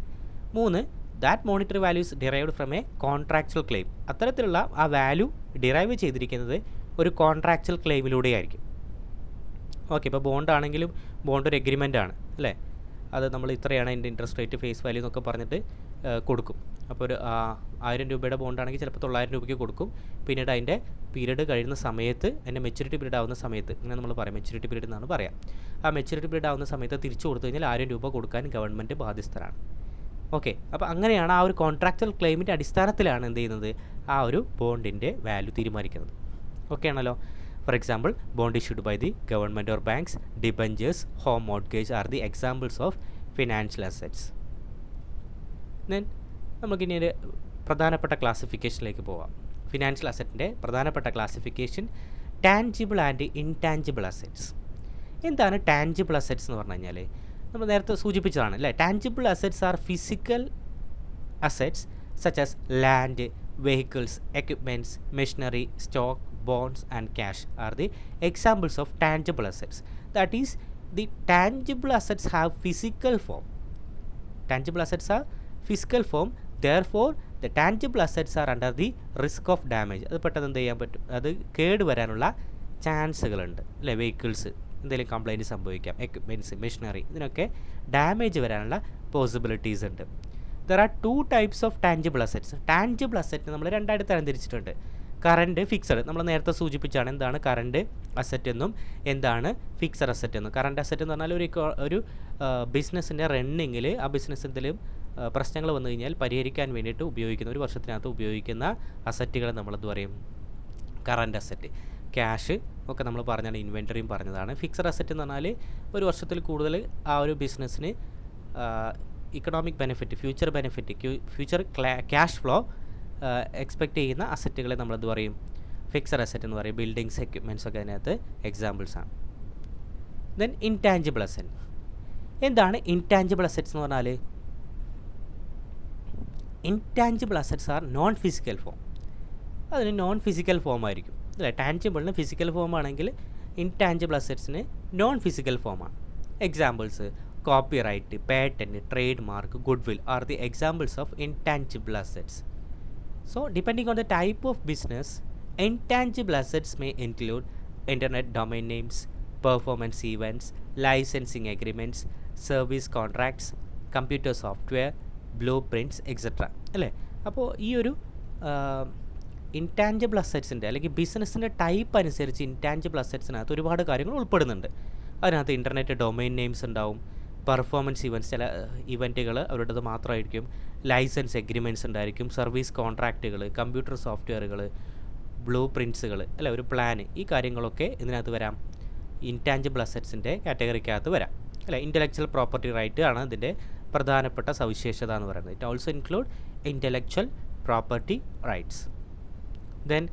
3, that monetary values derived from a contractual claim, അത്തരത്തിലുള്ള ആ വാല്യൂ ഡിറൈവ് ചെയ്തിരിക്കുന്നത് ഒരു കോൺട്രാക്ച്വൽ ക്ലെയിമിലൂടെയായിരിക്കും. ഓക്കെ, ഇപ്പോൾ ബോണ്ട് ആണെങ്കിലും ബോണ്ട് ഒരു എഗ്രിമെൻ്റ് ആണ് അല്ലേ, അത് നമ്മൾ ഇത്രയാണ് അതിൻ്റെ ഇൻട്രസ്റ്റ് റേറ്റ്, ഫേസ് വാല്യൂ എന്നൊക്കെ പറഞ്ഞിട്ട് കൊടുക്കും. അപ്പോൾ ഒരു 1000 രൂപയുടെ ബോണ്ടാണെങ്കിൽ ചിലപ്പോൾ 900 രൂപയ്ക്ക് കൊടുക്കും. പിന്നീട് അതിൻ്റെ പീരീഡ് കഴിയുന്ന സമയത്ത്, അതിൻ്റെ മെച്യൂരിറ്റി പീരീഡ് ആവുന്ന സമയത്ത്, ഇങ്ങനെ നമ്മൾ പറയാം മെച്യൂരിറ്റി പീരീഡ് എന്നാണ് പറയാം, ആ മെച്യൂരിറ്റി പീരീഡ് ആവുന്ന സമയത്ത് തിരിച്ചു കൊടുത്തു കഴിഞ്ഞാൽ 1000 രൂപ കൊടുക്കാൻ ഗവൺമെൻറ് ബാധ്യസ്ഥരാണ്. ഓക്കെ, അപ്പോൾ അങ്ങനെയാണ് ആ ഒരു കോൺട്രാക്ച്വൽ ക്ലെയിമിൻ്റെ അടിസ്ഥാനത്തിലാണ് എന്ത് ചെയ്യുന്നത്, ആ ഒരു ബോണ്ടിൻ്റെ വാല്യൂ തീരുമാനിക്കുന്നത്. ഓക്കെ ആണല്ലോ. For example, bond issued by the government or banks, debentures, home mortgage are the examples of financial assets. Then നമുക്കിനി ഒരു പ്രധാനപ്പെട്ട ക്ലാസിഫിക്കേഷനിലേക്ക് പോവാം. ഫിനാൻഷ്യൽ അസറ്റിൻ്റെ പ്രധാനപ്പെട്ട classification tangible and intangible assets. എന്താണ് ടാൻജിബിൾ അസറ്റ്സ് എന്ന് പറഞ്ഞു കഴിഞ്ഞാൽ നമ്മൾ നേരത്തെ സൂചിപ്പിച്ചതാണ് അല്ലേ. Tangible assets R physical assets such as land, vehicles, equipments, machinery, stock, bonds and cash are the examples of tangible assets. That is, the tangible assets have physical form. Tangible assets are physical form, therefore the tangible assets are under the risk of damage. അത് പെട്ടെന്ന് എന്ത് ചെയ്യാൻ പറ്റും, അത് കേട് വരാനുള്ള ചാൻസുകളുണ്ട് അല്ലേ. Vehicles എന്തെങ്കിലും കംപ്ലൈൻറ്റ് സംഭവിക്കാം, എക്യുപ്മെൻറ്റ്സ്, മെഷീനറി, ഇതിനൊക്കെ ഡാമേജ് വരാനുള്ള പോസിബിലിറ്റീസ് ഉണ്ട്. There are 2 types of tangible assets. Tangible asset നമ്മൾ രണ്ടായിട്ട് തരംതിരിച്ചിട്ടുണ്ട്. Current, fixed. നമ്മൾ നേരത്തെ സൂചിപ്പിച്ചാണ് എന്താണ് കറണ്ട് അസറ്റ് എന്നും എന്താണ് ഫിക്സഡ് അസറ്റ് എന്നും. കറണ്ട് അസറ്റ് എന്ന് പറഞ്ഞാൽ ഒരു ബിസിനസ്സിൻ്റെ റണ്ണിങ്ങിൽ ആ ബിസിനസ് എന്തെങ്കിലും പ്രശ്നങ്ങൾ വന്നു കഴിഞ്ഞാൽ പരിഹരിക്കാൻ വേണ്ടിയിട്ട് ഉപയോഗിക്കുന്ന, ഒരു വർഷത്തിനകത്ത് ഉപയോഗിക്കുന്ന അസറ്റുകൾ നമ്മളെന്ത് പറയും, കറണ്ട് അസറ്റ്. ക്യാഷ് ഒക്കെ നമ്മൾ പറഞ്ഞാണ്, ഇൻവെൻറ്ററിയും പറഞ്ഞതാണ്. ഫിക്സഡ് അസറ്റ് എന്ന് പറഞ്ഞാൽ ഒരു വർഷത്തിൽ കൂടുതൽ ആ ഒരു ബിസിനസ്സിന് economic benefit, future cash flow expect ചെയ്യുന്ന അസറ്റുകളെ നമ്മളെന്ത് പറയും, ഫിക്സഡ് അസറ്റ് എന്ന് പറയും. ബിൽഡിങ്സ്, എക്യുപ്മെൻറ്റ്സ് ഒക്കെ അതിനകത്ത് എക്സാമ്പിൾസ് ആണ്. Then intangible asset. എന്താണ് ഇൻടാൻജിബിൾ അസറ്റ്സ് എന്ന് പറഞ്ഞാൽ? Intangible assets are non physical form. അതിന് നോൺ ഫിസിക്കൽ ഫോം ആയിരിക്കും അല്ലേ. ടാൻജിബിളിന് ഫിസിക്കൽ ഫോം ആണെങ്കിൽ ഇൻടാൻജിബിൾ അസറ്റ്സിന് നോൺ ഫിസിക്കൽ ഫോമാണ്. Examples copyright, patent, trade mark, goodwill are the examples of intangible assets. So depending on the type of business, intangible assets may include internet domain names, performance events, licensing agreements, service contracts, computer software, blueprints, etc. അല്ലേ. അപ്പോൾ ഈ ഒരു intangible അസറ്റ്സിൻ്റെ അല്ലെങ്കിൽ ബിസിനസ്സിൻ്റെ type അനുസരിച്ച് intangible അസറ്റ്സിനകത്ത് ഒരുപാട് കാര്യങ്ങൾ ഉൾപ്പെടുന്നുണ്ട്. അതിനകത്ത് ഇൻ്റർനെറ്റ് ഡൊമൈൻ നെയിംസ് ഉണ്ടാവും, പെർഫോമൻസ് ഇവൻറ്റ്സ്, ചില ഇവൻറ്റുകൾ അവരുടേത് മാത്രമായിരിക്കും, ലൈസൻസ് എഗ്രിമെൻറ്റ്സ് ഉണ്ടായിരിക്കും, സർവീസ് കോൺട്രാക്റ്റുകൾ, കമ്പ്യൂട്ടർ സോഫ്റ്റ്വെയറുകൾ, ബ്ലൂ പ്രിൻറ്റ്സുകൾ അല്ലെ, ഒരു പ്ലാൻ, ഈ കാര്യങ്ങളൊക്കെ ഇതിനകത്ത് വരാം, ഇൻടാൻജിബിൾ അസറ്റ്സിൻ്റെ കാറ്റഗറിക്കകത്ത് വരാം അല്ലെ. ഇൻ്റലക്ച്വൽ പ്രോപ്പർട്ടി റൈറ്റ് ആണ് ഇതിൻ്റെ പ്രധാനപ്പെട്ട സവിശേഷത എന്ന് പറയുന്നത്. It also include intellectual property rights. Then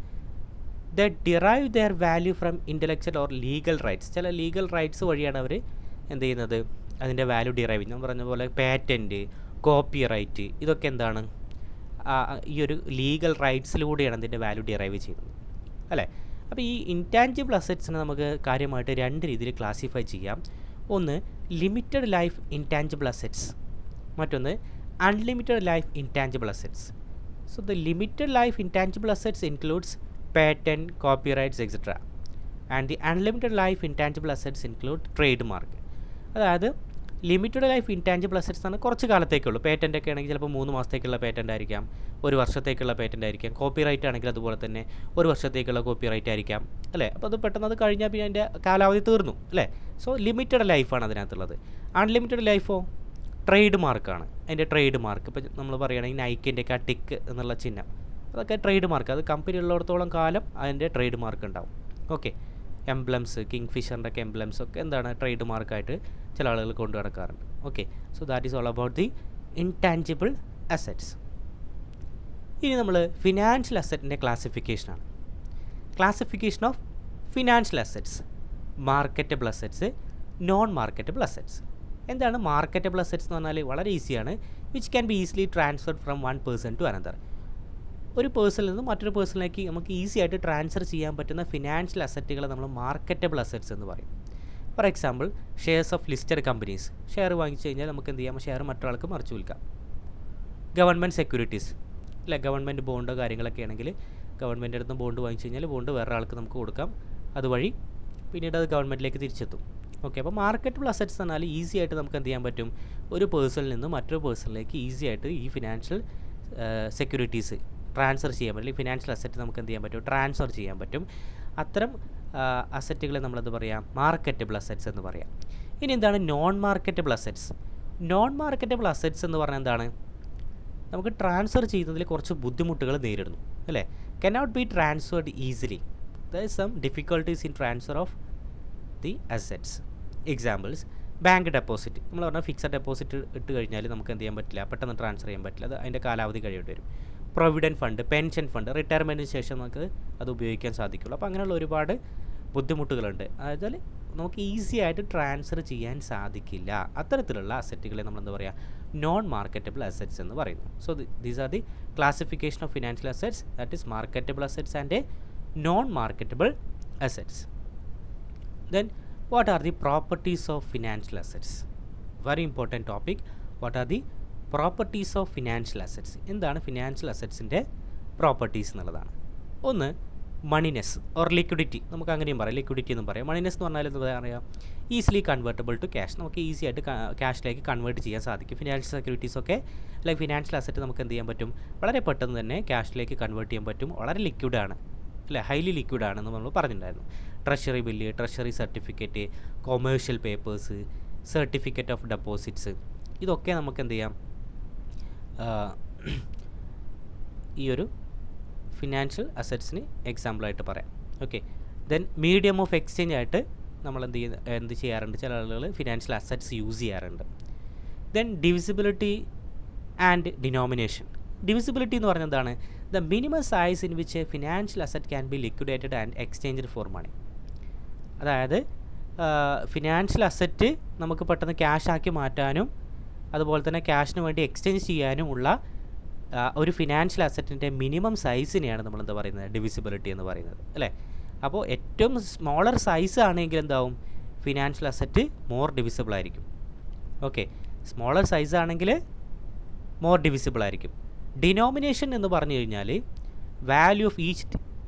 the derive their value from intellectual or legal rights. ചില ലീഗൽ റൈറ്റ്സ് വഴിയാണ് അവർ എന്ത് ചെയ്യുന്നത്, അതിൻ്റെ വാല്യൂ ഡിറൈവ് ചെയ്യുന്നത്. ഞാൻ പറഞ്ഞ പോലെ പാറ്റൻറ്റ്, കോപ്പി റൈറ്റ്, ഇതൊക്കെ എന്താണ്, ഈ ഒരു ലീഗൽ റൈറ്റ്സിലൂടെയാണ് അതിൻ്റെ വാല്യൂ ഡിറൈവ് ചെയ്യുന്നത് അല്ലേ. അപ്പോൾ ഈ ഇൻടാൻജിബിൾ അസറ്റ്സിനെ നമുക്ക് കാര്യമായിട്ട് 2 രീതിയിൽ ക്ലാസിഫൈ ചെയ്യാം. ഒന്ന് ലിമിറ്റഡ് ലൈഫ് ഇൻടാൻജിബിൾ അസറ്റ്സ്, മറ്റൊന്ന് unlimited life intangible assets. So the limited life intangible assets includes patent, copyrights, etc. And the unlimited life intangible assets include trademark. അതായത് ലിമിറ്റഡ് ലൈഫ് ഇൻടാഞ്ചിബിൾ അസറ്റ്സ് ആണ് കുറച്ച് കാലത്തേക്കുള്ളൂ. Patent ഒക്കെ ആണെങ്കിൽ ചിലപ്പോൾ 3 മാസത്തേക്കുള്ള patent ആയിരിക്കാം, 1 വർഷത്തേക്കുള്ള പേറ്റൻ്റ് ആയിരിക്കാം. കോപ്പിറൈറ്റ് ആണെങ്കിൽ അതുപോലെ തന്നെ 1 വർഷത്തേക്കുള്ള കോപ്പിറൈറ്റ് ആയിരിക്കാം, അല്ലേ? അപ്പോൾ അത് പെട്ടെന്ന് അത് കഴിഞ്ഞാൽ പിന്നെ അതിൻ്റെ കാലാവധി തീർന്നു, അല്ലേ? സോ ലിമിറ്റഡ് ലൈഫാണ് അതിനകത്തുള്ളത്. അൺലിമിറ്റഡ് ലൈഫോ ട്രേഡ് മാർക്കാണ്. അതിൻ്റെ ട്രേഡ് മാർക്ക് ഇപ്പോൾ നമ്മൾ പറയുകയാണെങ്കിൽ നൈക്കിൻ്റെ ഒക്കെ ആ ടിക്ക് എന്നുള്ള ചിഹ്നം, അതൊക്കെ ട്രേഡ് മാർക്ക്. അത് കമ്പനി ഉള്ളിടത്തോളം കാലം അതിൻ്റെ ട്രേഡ് മാർക്ക് ഉണ്ടാവും. ഓക്കെ, എംബ്ലംസ്, കിങ് ഫിഷറിൻ്റെ ഒക്കെ എംബ്ലംസ് ഒക്കെ എന്താണ് ട്രേഡ് മാർക്കായിട്ട് ചില ആളുകൾ കൊണ്ടു നടക്കാറുണ്ട്. Okay, so that is all about the intangible assets. ഇനി നമ്മൾ ഫിനാൻഷ്യൽ അസറ്റിൻ്റെ ക്ലാസിഫിക്കേഷനാണ്. Classification of financial assets, marketable assets, non marketable assets. എന്താണ് മാർക്കറ്റബിൾ അസറ്റ്സ് എന്ന് പറഞ്ഞാൽ വളരെ ഈസിയാണ്. Which can be easily transferred from one person to another. ഒരു പേഴ്സണിൽ നിന്ന് മറ്റൊരു പേഴ്സണിലേക്ക് നമുക്ക് ഈസി ആയിട്ട് ട്രാൻസ്ഫർ ചെയ്യാൻ പറ്റുന്ന ഫിനാൻഷ്യൽ അസറ്റുകളെ നമ്മൾ മാർക്കറ്റബിൾ അസറ്റ്സ് എന്ന് പറയും. For example, shares of listed companies. Share വാങ്ങിച്ചു കഴിഞ്ഞാൽ നമുക്ക് എന്ത് ചെയ്യാം? ഷെയർ മറ്റൊരാൾക്ക് മറിച്ച് വിൽക്കാം. ഗവൺമെൻറ് സെക്യൂരിറ്റീസ്, അല്ല ഗവൺമെൻറ് ബോണ്ടോ കാര്യങ്ങളൊക്കെ ആണെങ്കിൽ ഗവൺമെൻറ് അടുത്ത് ബോണ്ട് വാങ്ങിച്ചു കഴിഞ്ഞാൽ ബോണ്ട് വേറെ ആൾക്ക് നമുക്ക് കൊടുക്കാം. അതുവഴി പിന്നീട് അത് ഗവൺമെൻറ്റിലേക്ക് തിരിച്ചെത്തും. ഓക്കെ, അപ്പോൾ മാർക്കറ്റബിൾ അസറ്റ്സ് എന്നാൽ ഈസി ആയിട്ട് നമുക്ക് എന്ത് ചെയ്യാൻ പറ്റും? ഒരു പേഴ്സണിൽ നിന്ന് മറ്റൊരു പേഴ്സണിലേക്ക് ഈസി ആയിട്ട് ഈ ഫിനാൻഷ്യൽ സെക്യൂരിറ്റീസ് ട്രാൻസ്ഫർ ചെയ്യാൻ പറ്റും. അല്ലെങ്കിൽ ഫിനാൻഷ്യൽ അസറ്റ് നമുക്ക് എന്ത് ചെയ്യാൻ പറ്റും? ട്രാൻസ്ഫർ ചെയ്യാൻ പറ്റും. അത്തരം അസറ്റുകളെ നമ്മളെന്ത് പറയാം? മാർക്കറ്റബിൾ അസറ്റ്സ് എന്ന് പറയാം. ഇനി എന്താണ് non marketable assets? Non marketable assets എന്ന് പറഞ്ഞാൽ എന്താണ്? നമുക്ക് ട്രാൻസ്ഫർ ചെയ്യുന്നതിൽ കുറച്ച് ബുദ്ധിമുട്ടുകൾ നേരിടുന്നു, അല്ലേ? Cannot be transferred easily. There is some difficulties in transfer of the assets. Examples, bank deposit. നമ്മൾ പറഞ്ഞാൽ ഫിക്സഡ് ഡെപ്പോസിറ്റ് ഇട്ട് കഴിഞ്ഞാൽ നമുക്ക് എന്ത് ചെയ്യാൻ പറ്റില്ല? പെട്ടെന്ന് ട്രാൻസ്ഫർ ചെയ്യാൻ പറ്റില്ല. അത് അതിൻ്റെ കാലാവധി കഴിയേണ്ടി വരും. പ്രൊവിഡൻറ്റ് ഫണ്ട്, പെൻഷൻ ഫണ്ട്, റിട്ടയർമെൻറ്റിന് ശേഷം നമുക്ക് അത് ഉപയോഗിക്കാൻ സാധിക്കുള്ളൂ. അപ്പോൾ അങ്ങനെയുള്ള ഒരുപാട് ബുദ്ധിമുട്ടുകളുണ്ട്. അതായത് നമുക്ക് ഈസി ആയിട്ട് ട്രാൻസ്ഫർ ചെയ്യാൻ സാധിക്കില്ല. അത്തരത്തിലുള്ള അസറ്റുകളെ നമ്മൾ എന്താ പറയുക? നോൺ മാർക്കറ്റബിൾ അസറ്റ്സ് എന്ന് പറയുന്നു. So these are the classification of financial assets, that is marketable assets and non marketable assets. Then what are the properties of financial assets? Very important topic. What are the properties of financial assets? എന്താണ് financial അസറ്റ്സിൻ്റെ properties എന്നുള്ളതാണ്. ഒന്ന്, മണിനെസ് or liquidity. നമുക്ക് അങ്ങനെയും പറയാം, liquidity എന്നും പറയാം. മണിനെസ് എന്ന് പറഞ്ഞാൽ എന്താ പറയുക? Easily convertible to cash. നമുക്ക് ഈസി ആയിട്ട് ക്യാഷിലേക്ക് കൺവേർട്ട് ചെയ്യാൻ സാധിക്കും. ഫിനാൻഷ്യൽ സെക്യൂരിറ്റീസ് ഒക്കെ അല്ലെങ്കിൽ ഫിനാൻഷ്യൽ അസറ്റ് നമുക്ക് എന്ത് ചെയ്യാൻ പറ്റും? വളരെ പെട്ടെന്ന് തന്നെ ക്യാഷിലേക്ക് കൺവേർട്ട് ചെയ്യാൻ പറ്റും. വളരെ ലിക്വിഡാണ്, അല്ലേ? ഹൈലി ലിക്വിഡാണെന്ന് നമ്മൾ പറഞ്ഞിട്ടുണ്ടായിരുന്നു. Treasury bill, treasury certificate, commercial papers, certificate of deposits, ഇതൊക്കെ നമുക്ക് എന്ത് ചെയ്യാം? ഈ ഒരു ഫിനാൻഷ്യൽ അസറ്റ്സിന് എക്സാമ്പിളായിട്ട് പറയാം. Okay, then medium of exchange ആയിട്ട് നമ്മൾ എന്ത് ചെയ്യാറുണ്ട്? ചില ആളുകൾ ഫിനാൻഷ്യൽ അസറ്റ്സ് യൂസ് ചെയ്യാറുണ്ട്. Then divisibility and denomination. Divisibility എന്ന് പറഞ്ഞാൽ എന്താണ്? The minimum size in which a financial asset can be liquidated and exchanged for money. അതായത് ഫിനാൻഷ്യൽ അസറ്റ് നമുക്ക് പെട്ടെന്ന് ക്യാഷ് ആക്കി മാറ്റാനും അതുപോലെ തന്നെ ക്യാഷിന് വേണ്ടി എക്സ്ചേഞ്ച് ചെയ്യാനും ഉള്ള ഒരു ഫിനാൻഷ്യൽ അസറ്റിൻ്റെ മിനിമം സൈസിനെയാണ് നമ്മൾ എന്താ പറയുന്നത്? ഡിവിസിബിലിറ്റി എന്ന് പറയുന്നത്, അല്ലേ? അപ്പോൾ ഏറ്റവും സ്മോളർ സൈസ് ആണെങ്കിൽ എന്താവും? ഫിനാൻഷ്യൽ അസറ്റ് മോർ ഡിവിസിബിൾ ആയിരിക്കും. ഓക്കെ, സ്മോളർ സൈസ് ആണെങ്കിൽ മോർ ഡിവിസിബിൾ ആയിരിക്കും. ഡിനോമിനേഷൻ എന്ന് പറഞ്ഞു കഴിഞ്ഞാൽ value of each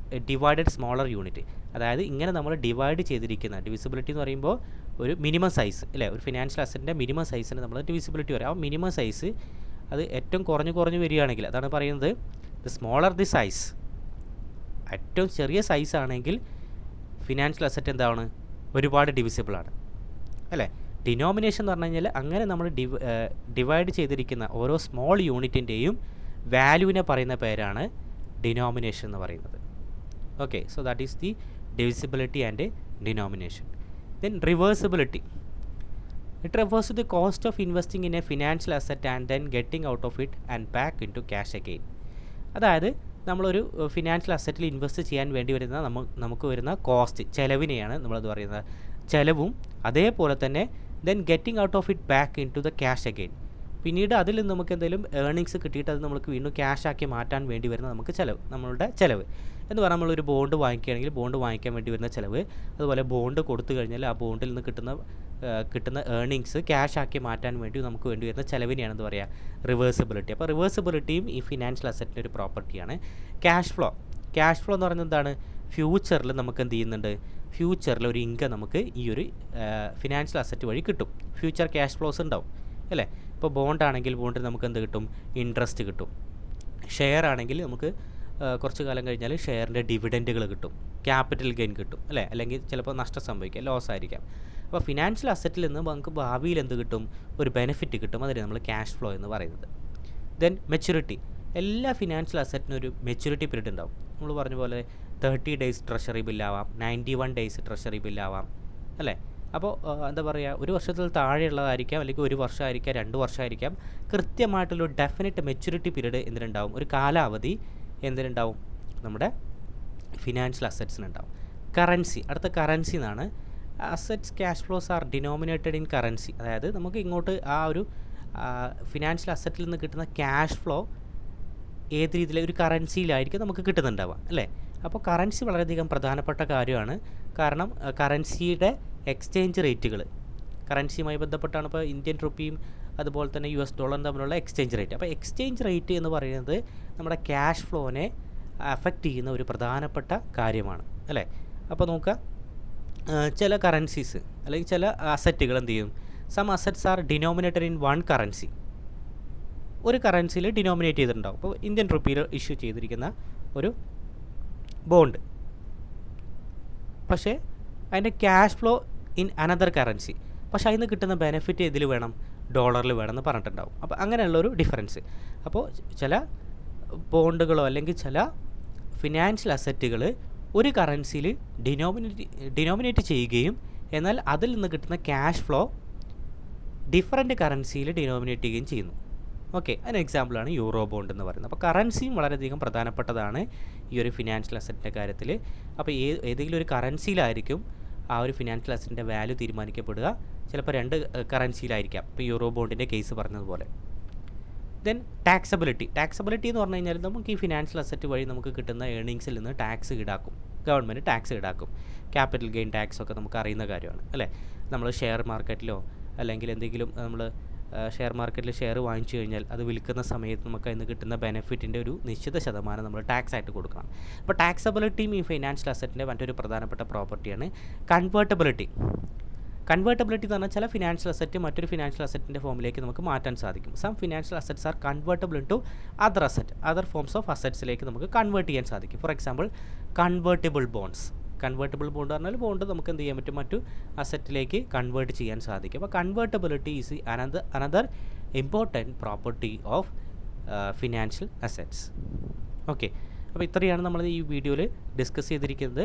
divided smaller unit. അതായത് ഇങ്ങനെ നമ്മൾ ഡിവൈഡ് ചെയ്തിരിക്കുന്ന ഡിവിസിബിലിറ്റി എന്ന് പറയുമ്പോൾ ഒരു മിനിമം സൈസ്, അല്ലേ? ഒരു ഫിനാൻഷ്യൽ അസറ്റിൻ്റെ മിനിമം സൈസിന് നമ്മൾ ഡിവിസിബിലിറ്റി പറയും. ആ മിനിമം സൈസ് അത് ഏറ്റവും കുറഞ്ഞു വരികയാണെങ്കിൽ അതാണ് പറയുന്നത് ദ സ്മോളർ ദി സൈസ്. ഏറ്റവും ചെറിയ സൈസ് ആണെങ്കിൽ ഫിനാൻഷ്യൽ അസറ്റ് എന്താണ്? ഒരുപാട് ഡിവിസിബിളാണ്, അല്ലേ? ഡിനോമിനേഷൻ എന്ന് പറഞ്ഞു കഴിഞ്ഞാൽ അങ്ങനെ നമ്മൾ ഡിവൈഡ് ചെയ്തിരിക്കുന്ന ഓരോ സ്മോൾ യൂണിറ്റിൻ്റെയും വാല്യൂവിനെ പറയുന്ന പേരാണ് ഡിനോമിനേഷൻ എന്ന് പറയുന്നത്. Okay, so that is the divisibility and denomination. Then reversibility. It refers to the cost of investing in a financial asset and then getting out of it and back into cash again. അതായത് നമ്മളൊരു financial അസറ്റിൽ invest ചെയ്യാൻ വേണ്ടി വരുന്ന നമുക്ക് വരുന്ന cost, ചിലവിനെയാണ് നമ്മളത് പറയുന്നത്. ചിലവും അതേപോലെ തന്നെ then getting out of it back into the cash again. പിന്നീട് അതിൽ നമുക്ക് എന്തെങ്കിലും ഏർണിങ്സ് കിട്ടിയിട്ട് അത് നമുക്ക് വീണ്ടും ക്യാഷ് ആക്കി മാറ്റാൻ വേണ്ടി വരുന്ന നമുക്ക് നമ്മളുടെ ചിലവ് എന്ന് പറഞ്ഞാൽ നമ്മളൊരു ബോണ്ട് വാങ്ങിക്കുകയാണെങ്കിൽ ബോണ്ട് വാങ്ങിക്കാൻ വേണ്ടി വരുന്ന ചിലവ്, അതുപോലെ ബോണ്ട് കൊടുത്തു കഴിഞ്ഞാൽ ആ ബോണ്ടിൽ നിന്ന് കിട്ടുന്ന ഏർണിങ്സ് ക്യാഷ് ആക്കി മാറ്റാൻ വേണ്ടി നമുക്ക് വേണ്ടി വരുന്ന ചിലവിനെയാണ് എന്താ പറയുക? റിവേഴ്സിബിലിറ്റി. അപ്പോൾ റിവേഴ്സിബിലിറ്റിയും ഈ ഫിനാൻഷ്യൽ അസറ്റിൻ്റെ ഒരു പ്രോപ്പർട്ടിയാണ്. ക്യാഷ് ഫ്ലോ എന്ന് പറയുന്നത് എന്താണ്? ഫ്യൂച്ചറിൽ നമുക്ക് എന്ത് ചെയ്യുന്നുണ്ട്? ഫ്യൂച്ചറിൽ ഒരു ഇൻകം നമുക്ക് ഈ ഒരു ഫിനാൻഷ്യൽ അസറ്റ് വഴി കിട്ടും. ഫ്യൂച്ചർ ക്യാഷ് ഫ്ലോസ് ഉണ്ടാവും അല്ലേ. ഇപ്പോൾ ബോണ്ട് ആണെങ്കിൽ ബോണ്ടിൽ നമുക്ക് എന്ത് കിട്ടും? ഇൻട്രസ്റ്റ് കിട്ടും. ഷെയർ ആണെങ്കിൽ നമുക്ക് കുറച്ച് കാലം കഴിഞ്ഞാൽ ഷെയറിൻ്റെ ഡിവിഡൻറ്റുകൾ കിട്ടും, ക്യാപിറ്റൽ ഗെയിൻ കിട്ടും അല്ലേ. അല്ലെങ്കിൽ ചിലപ്പോൾ നഷ്ടം സംഭവിക്കാം, ലോസ് ആയിരിക്കാം. അപ്പോൾ ഫിനാൻഷ്യൽ അസറ്റിൽ നിന്ന് നമുക്ക് ഭാവിയിൽ എന്ത് കിട്ടും? ഒരു ബെനിഫിറ്റ് കിട്ടും. അതിന് നമ്മൾ ക്യാഷ് ഫ്ലോ എന്ന് പറയുന്നത്. Then maturity. എല്ലാ ഫിനാൻഷ്യൽ അസറ്റിനും ഒരു മെച്യൂരിറ്റി പീരീഡ് ഉണ്ടാവും. നമ്മൾ പറഞ്ഞ പോലെ 30 ഡേയ്സ് ട്രഷറി ബില്ലാവാം, 91 ഡേയ്സ് ട്രഷറി ബില്ലാവാം അല്ലേ. അപ്പോൾ എന്താ പറയുക, ഒരു വർഷത്തിൽ താഴെയുള്ളതായിരിക്കാം, അല്ലെങ്കിൽ ഒരു വർഷമായിരിക്കാം, 2 വർഷമായിരിക്കാം. കൃത്യമായിട്ടുള്ളൊരു ഡെഫിനിറ്റ് മെച്യൂരിറ്റി പീരീഡ് എന്തിനുണ്ടാവും? ഒരു കാലാവധി എന്തിനുണ്ടാവും? നമ്മുടെ ഫിനാൻഷ്യൽ അസറ്റ്സിനുണ്ടാവും. കറൻസി. അടുത്ത കറൻസി എന്നാണ്. Assets cash flows are denominated in currency. അതായത് നമുക്ക് ഇങ്ങോട്ട് ആ ഒരു ഫിനാൻഷ്യൽ അസറ്റിൽ നിന്ന് കിട്ടുന്ന ക്യാഷ് ഫ്ലോ ഏത് രീതിയിൽ ഒരു കറൻസിയിലായിരിക്കും നമുക്ക് കിട്ടുന്നുണ്ടാവുക അല്ലേ. അപ്പോൾ കറൻസി വളരെയധികം പ്രധാനപ്പെട്ട കാര്യമാണ്. കാരണം കറൻസിയുടെ എക്സ്ചേഞ്ച് റേറ്റുകൾ, കറൻസിയുമായി ബന്ധപ്പെട്ടാണ് ഇപ്പോൾ ഇന്ത്യൻ റുപ്പിയും അതുപോലെ തന്നെ US ഡോളറും തമ്മിലുള്ള എക്സ്ചേഞ്ച് റേറ്റ്. അപ്പോൾ എക്സ്ചേഞ്ച് റേറ്റ് എന്ന് പറയുന്നത് നമ്മുടെ ക്യാഷ് ഫ്ലോനെ അഫക്റ്റ് ചെയ്യുന്ന ഒരു പ്രധാനപ്പെട്ട കാര്യമാണ് അല്ലേ. അപ്പോൾ നോക്കുക, ചില കറൻസീസ് അല്ലെങ്കിൽ ചില അസറ്റുകൾ എന്ത് ചെയ്യും? Some assets are denominated in one currency. ഒരു കറൻസിയിൽ ഡിനോമിനേറ്റ് ചെയ്തിട്ടുണ്ടാവും. ഇപ്പോൾ ഇന്ത്യൻ റുപ്പിയിൽ ഇഷ്യൂ ചെയ്തിരിക്കുന്ന ഒരു ബോണ്ട്, പക്ഷേ അതിൻ്റെ cash flow in another currency. പക്ഷേ അതിൽ നിന്ന് കിട്ടുന്ന ബെനിഫിറ്റ് ഇതിൽ വേണം? ഡോളറിൽ വേണമെന്ന് പറഞ്ഞിട്ടുണ്ടാവും. അപ്പോൾ അങ്ങനെയുള്ളൊരു ഡിഫറൻസ്. അപ്പോൾ ചില ബോണ്ടുകളോ അല്ലെങ്കിൽ ചില ഫിനാൻഷ്യൽ അസറ്റുകൾ ഒരു കറൻസിയിൽ ഡിനോമിനേറ്റ് ചെയ്യുകയും എന്നാൽ അതിൽ നിന്ന് കിട്ടുന്ന ക്യാഷ് ഫ്ലോ ഡിഫറൻറ്റ് കറൻസിയിൽ ഡിനോമിനേറ്റ് ചെയ്യുകയും ചെയ്യുന്നു. ഓക്കെ, അതിന് എക്സാമ്പിളാണ് യൂറോ ബോണ്ട് എന്ന് പറയുന്നത്. അപ്പോൾ കറൻസിയും വളരെയധികം പ്രധാനപ്പെട്ടതാണ് ഈ ഒരു ഫിനാൻഷ്യൽ അസറ്റിൻ്റെ കാര്യത്തിൽ. അപ്പോൾ ഏതെങ്കിലും ഒരു കറൻസിയിലായിരിക്കും ആ ഒരു ഫിനാൻഷ്യൽ അസറ്റിൻ്റെ വാല്യൂ തീരുമാനിക്കപ്പെടുക. ചിലപ്പോൾ 2 കറൻസിയിലായിരിക്കാം, ഇപ്പോൾ യൂറോ ബോണ്ടിൻ്റെ കേസ് പറഞ്ഞതുപോലെ. Then taxability. ടാക്സബിലിറ്റി എന്ന് പറഞ്ഞു കഴിഞ്ഞാൽ നമുക്ക് ഈ ഫിനാൻഷ്യൽ അസറ്റ് വഴി നമുക്ക് കിട്ടുന്ന ഏർണിങ്സിൽ നിന്ന് ടാക്സ് ഈടാക്കും, ഗവൺമെൻറ് ടാക്സ് ഈടാക്കും. ക്യാപിറ്റൽ ഗെയിൻ ടാക്സ് ഒക്കെ നമുക്ക് അറിയുന്ന കാര്യമാണ് അല്ലേ. നമ്മൾ ഷെയർ മാർക്കറ്റിലോ അല്ലെങ്കിൽ എന്തെങ്കിലും നമ്മൾ ഷെയർ മാർക്കറ്റിൽ ഷെയർ വാങ്ങിച്ചു കഴിഞ്ഞാൽ അത് വിൽക്കുന്ന സമയത്ത് നമുക്ക് അതിന് കിട്ടുന്ന ബെനിഫിറ്റിൻ്റെ ഒരു നിശ്ചിത ശതമാനം നമ്മൾ ടാക്സ് ആയിട്ട് കൊടുക്കണം. അപ്പോൾ ടാക്സബിലിറ്റിയും ഈ ഫിനാൻഷ്യൽ അസറ്റിൻ്റെ മറ്റൊരു പ്രധാനപ്പെട്ട പ്രോപ്പർട്ടിയാണ് കൺവേർട്ടബിലിറ്റി. കൺവേർട്ടബിലിറ്റി എന്ന് പറഞ്ഞാൽ ചില ഫിനാൻഷ്യൽ അസറ്റ് മറ്റൊരു ഫിനാൻഷ്യൽ അസറ്റിൻ്റെ ഫോമിലേക്ക് നമുക്ക് മാറ്റാൻ സാധിക്കും. Some financial assets are convertible into other forms of അസറ്റ്സിലേക്ക് നമുക്ക് കൺവേർട്ട് ചെയ്യാൻ സാധിക്കും. For example convertible bonds. Convertible bond പറഞ്ഞാൽ ബോണ്ട് നമുക്ക് എന്ത് ചെയ്യാൻ പറ്റും? മറ്റു അസറ്റിലേക്ക് കൺവേർട്ട് ചെയ്യാൻ സാധിക്കും. അപ്പോൾ convertibility is another important property of financial assets. Okay, അപ്പോൾ ഇത്രയാണ് നമ്മൾ ഈ വീഡിയോയിൽ ഡിസ്കസ് ചെയ്തിരിക്കുന്നത്.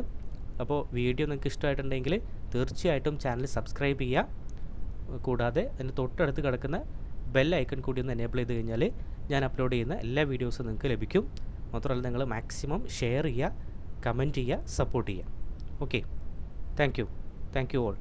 അപ്പോൾ വീഡിയോ നിങ്ങൾക്ക് ഇഷ്ടമായിട്ടുണ്ടെങ്കിൽ തീർച്ചയായിട്ടും ചാനൽ സബ്സ്ക്രൈബ് ചെയ്യുക. കൂടാതെ അതിന് തൊട്ടടുത്ത് കിടക്കുന്ന ബെൽ ഐക്കൺ കൂടി ഒന്ന് എനേബിൾ ചെയ്ത് കഴിഞ്ഞാൽ ഞാൻ അപ്ലോഡ് ചെയ്യുന്ന എല്ലാ വീഡിയോസും നിങ്ങൾക്ക് ലഭിക്കും. മാത്രമല്ല നിങ്ങൾ മാക്സിമം ഷെയർ ചെയ്യുക, കമൻറ്റ് ചെയ്യുക, സപ്പോർട്ട് ചെയ്യുക. Okay, thank you all.